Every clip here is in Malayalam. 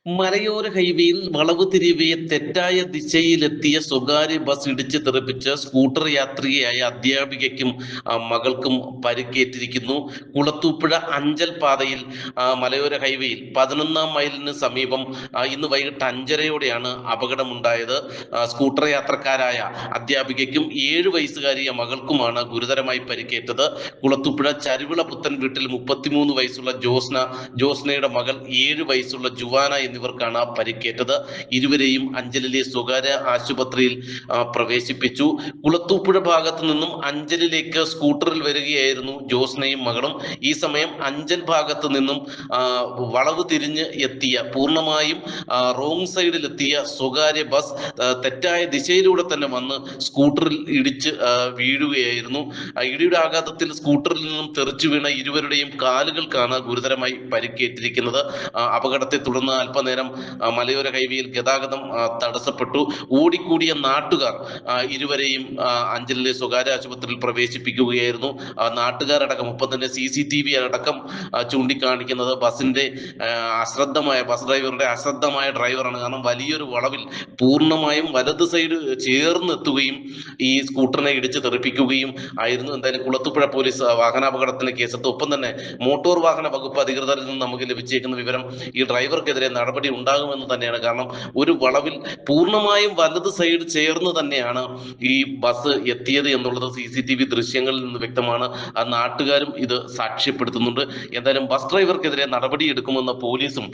മലയോര ഹൈവേയിൽ വളവ് തിരിവെ തെറ്റായ ദിശയിലെത്തിയ സ്വകാര്യ ബസ് ഇടിച്ച് തെറിപ്പിച്ച് സ്കൂട്ടർ യാത്രികയായ അധ്യാപികയ്ക്കും മകൾക്കും പരിക്കേറ്റിരിക്കുന്നു. കുളത്തൂപ്പുഴ അഞ്ചൽ പാതയിൽ മലയോര ഹൈവേയിൽ 11-ാം മൈലിന് സമീപം ഇന്ന് വൈകിട്ട് 5:30-യോടെയാണ് അപകടമുണ്ടായത്. സ്കൂട്ടർ യാത്രക്കാരായ അധ്യാപികയ്ക്കും 7 വയസ്സുകാരിയ മകൾക്കുമാണ് ഗുരുതരമായി പരിക്കേറ്റത്. കുളത്തൂപ്പുഴ ചരുവിള പുത്തൻ വീട്ടിൽ 33 വയസ്സുള്ള ജോസ്നയുടെ മകൾ 7 വയസ്സുള്ള ജുവാന എന്നിവർക്കാണ് പരിക്കേറ്റത്. ഇരുവരെയും അഞ്ചലിലെ സ്വകാര്യ ആശുപത്രിയിൽ പ്രവേശിപ്പിച്ചു. കുളത്തൂപ്പുഴ ഭാഗത്തു നിന്നും അഞ്ചലിലേക്ക് സ്കൂട്ടറിൽ വരികയായിരുന്നു ജോസ്നയും മകളും. ഈ സമയം അഞ്ചൽ ഭാഗത്തു നിന്നും വളവ് തിരിഞ്ഞ് എത്തിയ പൂർണ്ണമായും റോങ് സൈഡിലെത്തിയ സ്വകാര്യ ബസ് തെറ്റായ ദിശയിലൂടെ തന്നെ വന്ന് സ്കൂട്ടറിൽ ഇടിച്ച് വീഴുകയായിരുന്നു. ഇടിയുടെ ആഘാതത്തിൽ സ്കൂട്ടറിൽ നിന്നും തെറിച്ചു വീണ ഇരുവരുടെയും കാലുകൾക്കാണ് ഗുരുതരമായി പരിക്കേറ്റിരിക്കുന്നത്. അപകടത്തെ തുടർന്ന് അല്പനേരം മലയോര ഹൈവേയിൽ ഗതാഗതം തടസ്സപ്പെട്ടു. ഓടിക്കൂടിയ നാട്ടുകാർ ഇരുവരെയും അഞ്ചലിലെ സ്വകാര്യ ആശുപത്രിയിൽ പ്രവേശിപ്പിക്കുകയായിരുന്നു. നാട്ടുകാരടക്കം ഒപ്പം തന്നെ CCTV അടക്കം ചൂണ്ടിക്കാണിക്കുന്നത് ബസ് ഡ്രൈവറുടെ അശ്രദ്ധമായ ഡ്രൈവറാണ്. കാരണം വലിയൊരു വളവിൽ പൂർണ്ണമായും വലത് സൈഡ് ചേർന്നെത്തുകയും ഈ സ്കൂട്ടറിനെ ഇടിച്ച് തെറിപ്പിക്കുകയും ആയിരുന്നു. എന്തായാലും കുളത്തൂപ്പുഴ പോലീസ് വാഹനാപകടത്തിന് കേസെടുത്തു. ഒപ്പം തന്നെ മോട്ടോർ വാഹന വകുപ്പ് അധികൃതരിൽ നിന്ന് നമുക്ക് ലഭിച്ചേക്കുന്ന വിവരം ഈ ഡ്രൈവർക്കെതിരെ നടപടി ഉണ്ടാകുമെന്ന് തന്നെയാണ്. കാരണം ഒരു വളവിൽ പൂർണ്ണമായും വലത് സൈഡ് ചേർന്ന് തന്നെയാണ് ഈ ബസ് എത്തിയത് എന്നുള്ളത് CCTV ദൃശ്യങ്ങളിൽ നിന്ന് വ്യക്തമാണ്. ആ നാട്ടുകാരും ഇത് സാക്ഷ്യപ്പെടുത്തുന്നുണ്ട്. എന്തായാലും ബസ് ഡ്രൈവർക്കെതിരെ നടപടി എടുക്കുമെന്ന് പോലീസും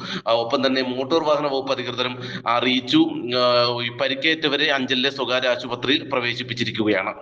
ഒപ്പം തന്നെ മോട്ടോർ വാഹന വകുപ്പ് അധികൃതരും അറിയിച്ചു. പരിക്കേറ്റവരെ അഞ്ചലിലെ സ്വകാര്യ ആശുപത്രിയിൽ പ്രവേശിപ്പിച്ചിരിക്കുകയാണ്.